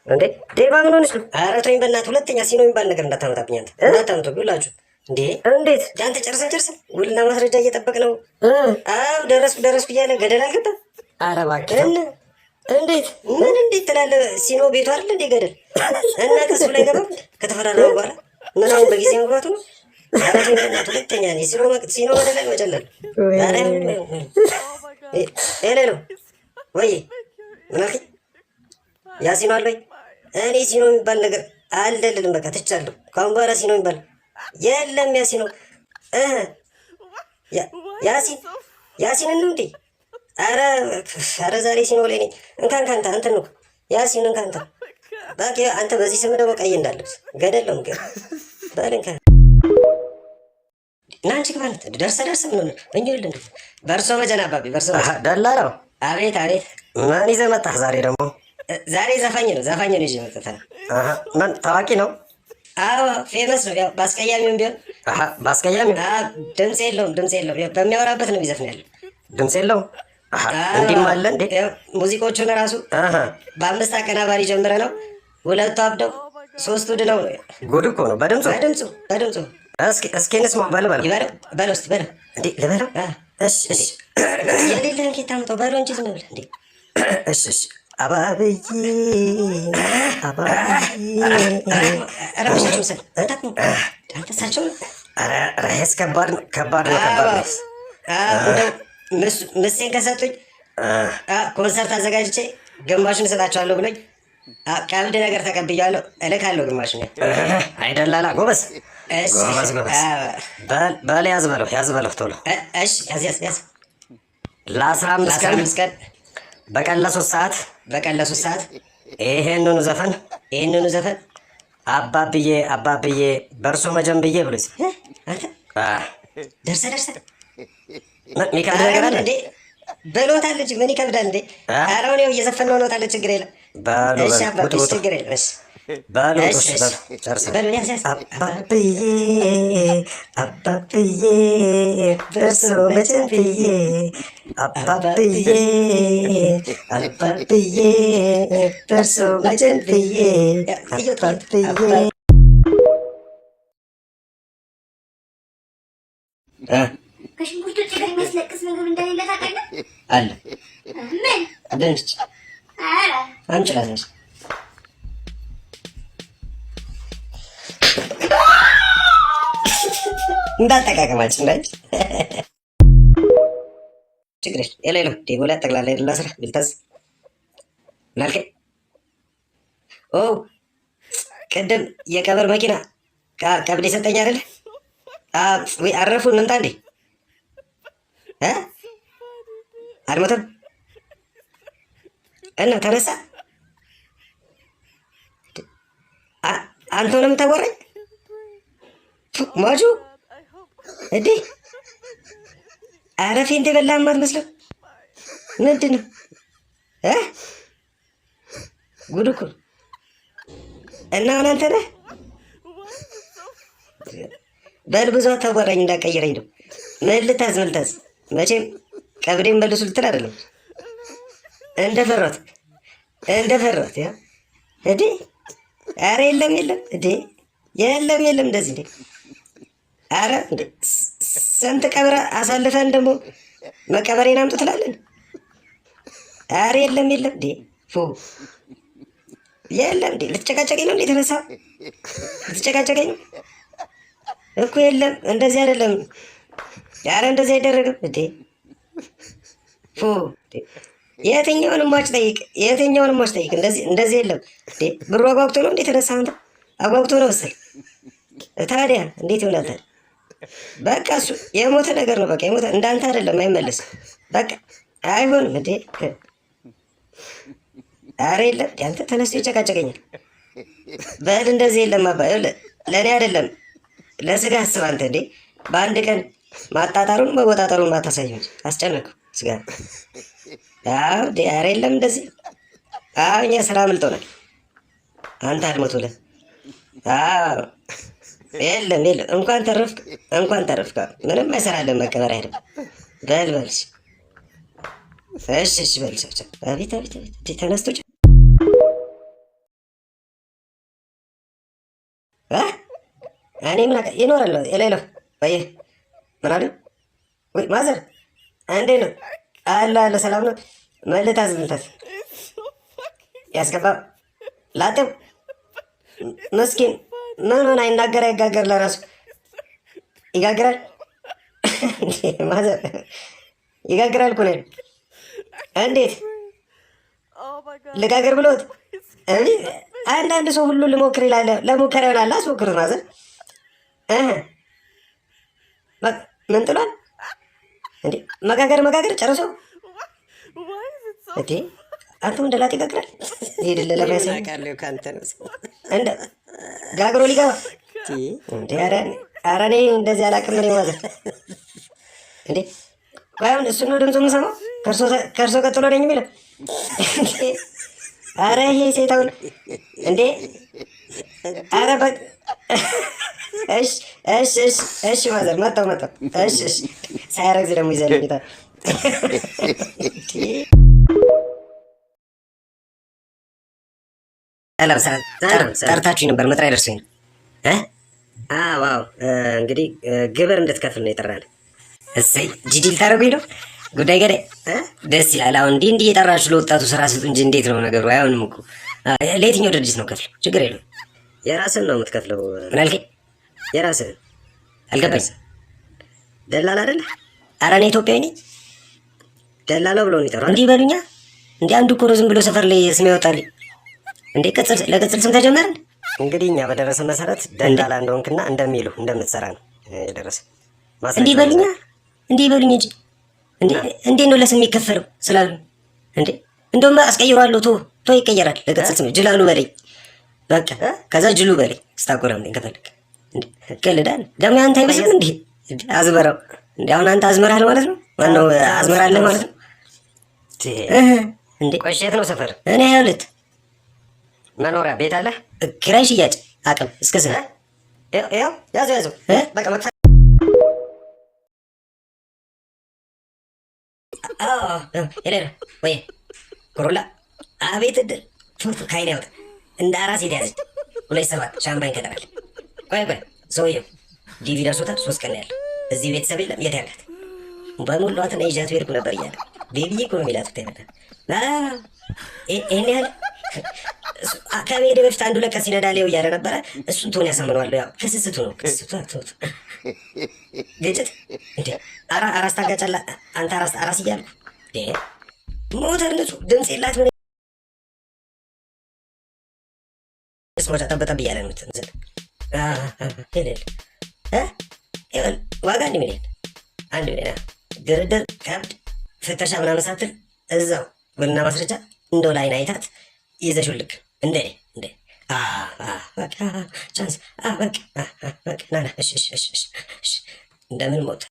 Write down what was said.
እንዴ ዴባ ምን ሆነሽ ነው? ኧረ ተወኝ በእናትህ። ሁለተኛ ሲኖ የሚባል ነገር እንዳታመጣብኝ አንተ። እንዳታመጡ ሁላችሁ። እንዴ እንዴት አንተ ጨርሰን ውልና ማስረጃ እየጠበቅ ነው። አዎ ደረስኩ እያለ ገደል አልገባም። ኧረ እባክህ እንዴት ምን እንዴት ትላለህ? ሲኖ ቤቱ አይደል እንዴ ገደል እና ከሱ ላይ ገባ ከተፈራረሙ በኋላ ምን አሁን በጊዜ መግባቱ ነው? ኧረ ተወኝ በእናትህ። ሁለተኛ ሲኖ ገደል መጨለል። ኧረ ኤሌ ነው ወይ ምን አልከኝ? ያሲኖ አለኝ እኔ ሲኖ የሚባል ነገር አልደልልም። በቃ ትቻለሁ። ከአሁን በኋላ ሲኖ የሚባል የለም። ያሲኖ ያሲን ነው እንዴ? ኧረ ዛሬ ሲኖ ላይ ነኝ። እንካን ካንተ አንተን ነው ያሲን እንካንተ በቃ አንተ በዚህ ስም ደግሞ ቀይ እንዳለብስ ገደል ነው ምገ በልንከ እና አንቺ ክባለት ደርሰ ምን ሆነ እንጂ በርሶ መጀናባቢ በርሶ ደላላው አቤት ማን ይዘህ መጣህ ዛሬ ደግሞ? ዛሬ ዘፋኝ ነው ይዤ መጣሁ። ምን ታዋቂ ነው? አዎ ፌመስ ነው። ያው ባስቀያሚውም ቢሆን ባስቀያሚው ድምፅ የለውም። በሚያወራበት ነው የሚዘፍን ያለው። ድምፅ የለውም። እንዲህም አለ እንዴ? ሙዚቆቹን ራሱ በ5 አቀናባሪ ጀምረ ነው 2 አብደው 3 ድነው ነው። ጉድ እኮ ነው። በድምፁ እስኪ እንስማው። በለው እስኪ እንዴ ልበለው? እሺ የሌለህን ኬታ መጣው በለው እንጂ ዝም ብለህ እንዴ። እሺ አባብዬ ከባድ ነው። ምሴን ከሰጡኝ ኮንሰርት አዘጋጅቼ ግማሹን እሰጣቸዋለሁ ብሎኝ ቀብድ ነገር ተቀብያለሁ። እልካለሁ ግማሹን። አይደላላ ጎበዝ። በል ያዝ በለው ቶሎ። እሺ ያዝ ለ15 ቀን በቀን ለ3 ሰዓት ይሄንኑ ዘፈን አባብዬ በእርሶ መጀንብዬ ብሎ ደርሰ ሚከብድ ነገር አለ እንዴ? በሎታል እንጂ ምን ይከብዳል እንዴ? ኧረ አሁን ያው እየዘፈን ነው። ታለ ችግር የለም። ችግር የለም። አባብዬ በእርሶ መጀንብዬ አባብዬ በእርሶ መጀንብዬ አባብዬ ከሽንኩርት ውጭ ግን የሚያስለቅስ ምግብ እንደሌለ ታውቃለህ? አለ ምን አደንች? ኧረ አንቺ ራስሽ እንዳጠቃቀማችን ላይ ችግር የሌለው ዴቦላ ጠቅላላ የሌላ ስራ ብልታዝ ናልከ ቅድም የቀብር መኪና ቀብድ የሰጠኝ አይደለ? ወይ አረፉ እንምጣ እንዴ? አልሞተም እና ተነሳ። አንተ ነው የምታወራኝ? ሟቹ እንዴ? ኧረ ፌንት የበላህም አትመስልም። ምንድን ነው ጉድ እኮ እና አሁን አንተ ነህ? በል ብዙ አታወራኝ እንዳቀይረኝ ነው። ምን ልታዝ መቼም ቀብሬን መልሱ ልትል አይደለም። እንደፈራት ያ እንዴ? ኧረ የለም እንዴ? የለም እንደዚህ እንዴ? ኧረ ስንት ቀብረ አሳልፈን ደግሞ መቀበሬን አምጡ ትላለን። ኧረ የለም እንዴ? የለም እንዴ? ልትጨቃጨቀኝ ነው እንዴ? ተነሳ ልትጨቃጨቀኝ ነው እኮ። የለም እንደዚህ አይደለም። ኧረ እንደዚህ አይደረግም እንዴ? የትኛውንም ሟች ጠይቅ። እንደዚህ የለም እንዴ? ብሩ አጓጉቶ ነው እንዴ? ተነሳ አንተ አጓጉቶ ነው መሰል። ታዲያ እንዴት ይሆናል ታዲያ? በቃ እሱ የሞተ ነገር ነው። በቃ የሞተ እንዳንተ አይደለም፣ አይመለስም። በቃ አይሆንም እንዴ? ኧረ የለም አንተ ተነስቶ ይጨቃጨቀኛል። በል እንደዚህ የለም አባ። ለእኔ አይደለም ለስጋ አስብ አንተ እንዴ። በአንድ ቀን ማጣጣሩን መወጣጠሩን ማታሳየው አስጨነቁ ስጋ። ኧረ የለም እንደዚህ። እኛ ስራ አምልጦናል። አንተ አልሞቱልህ። የለም እንኳን ተረፍክ። ምንም አይሰራለን መቀበር አይደለም። በል እሺ በል። አቤት ተነስቶ እኔ ምን ይኖራለሁ የሌለው ወይ ምን አሉ ወይ ማዘር እንዴ ነው አለ ሰላም ነው መልታት ያስገባ ላጤው መስኪን ምን ሆነ አይናገር አይጋገር ለራሱ ይጋግራል ማዘር ይጋግራል እኮ ነው እንዴት ልጋገር ብሎት አንዳንድ ሰው ሁሉ ልሞክር ይላል ለሙከራ ይሆናል አስሞክሩት ማዘር ምን ጥሏል እንዴ መጋገር ጨርሶ እንዴ አንተ እንደላጥ ይጋግራል ሄድለ ለማይሰማ ካለው ካንተ ነው እንደ ጋግሮ ሊገባ እንዴ ኧረ እኔ እንደዚህ አላውቅም እኔ ማዘር እንዴ ባይሆን እሱ ነው ድምፁ የምሰማው ከእርሶ ቀጥሎ ነኝ የሚለው ኧረ ይሄ ሴታውን እንዴ ኧረ እሺ ማዘር መጣሁ እሺ ሳያረግዝ ደግሞ ይዘልኝ ጌታ ጠርታችሁ ነበር መጥሪያ ደርሶኝ ነው ዋው እንግዲህ ግብር እንድትከፍል ነው የጠራን እሰይ ጂጂ ልታደርጉኝ ነው ጉዳይ ገዳይ ደስ ይላል አሁን እንዲህ እየጠራችሁ ለወጣቱ ስራ ስጡ እንጂ እንዴት ነው ነገሩ አይሆንም እኮ ለየትኛው ድርጅት ነው ከፍለው ችግር የለውም የራስህን ነው የምትከፍለው ምን አልከኝ የራስህን አልገባኝ ደላላ አይደለ ኧረ እኔ ኢትዮጵያዊ ነኝ ደላላው ብለው ነው የጠራው እንዲህ ይበሉኛ እንዲህ አንዱ እኮ ነው ዝም ብሎ ሰፈር ላይ ስም ያወጣልኝ እንዴ ለቅጽል ስም ተጀመረ እንግዲህ እኛ በደረሰ መሰረት ደላላ እንደሆንክና እንደሚሉ እንደምትሰራ ነው የደረሰ እንዲህ ይበሉኛ እንዲህ ይበሉኝ እንጂ እንዴ ነው ለስም የሚከፈለው ስላሉ እንዴ እንደውም አስቀይሯለሁ ቶ ይቀየራል ለቅጽል ስም ጅላሉ በለኝ በቃ ከዛ ጅሉ በለኝ ስታቆራምኝ ከፈልክ እንዴ ቀልዳል ደግሞ አንተ አይመስልም እንዴ አዝመራው እንዴ አሁን አንተ አዝመራል ማለት ነው ማነው አዝመራለህ ማለት ነው እንዴ ቆሸት ነው ሰፈር እኔ ያውልት መኖሪያ ቤት አለ ኪራይ ሽያጭ አቅም እስከ ስለ ያዙ በቃ መጥፋ የሌለ ወይ ኮሮላ አቤት እድል ካይን ያወጣ እንደ አራስ የተያዘች 27 ሻምፓኝ ከተባለ ቆይ ሰውየው ዲቪ ደርሶታል 3 ቀን ያለው እዚህ ቤተሰብ የለም የት ያላት በሙሏትን ይዣት ሄድኩ ነበር እያለ ቤቢዬ እኮ ነው የሚላት ታይመጣ ይሄን ያህል ከመሄድ በፊት አንዱ ለቀስ ይነዳል እያለ ነበረ እሱን ትሆን ያሳምነዋለሁ ያው ከስስቱ ነው ግጭት እንዴ አራስ ታጋጫላ አንተ አራስ እያልኩ ሞተር ንጹህ ድምፅ የላት ምን ስሞታ ጠበጠብ እያለ ነው እንትን ሄደል ዋጋ 1 ሚሊዮን 1 ሚሊዮን ድርድር ከብድ ፍተሻ ምናምን ሳትል እዛው ብልና ማስረጃ እንደው ላይን አይታት ይዘሽው ልክ እንዴ በቃ ቻንስ በቃ ና እሺ እንደምን ሞት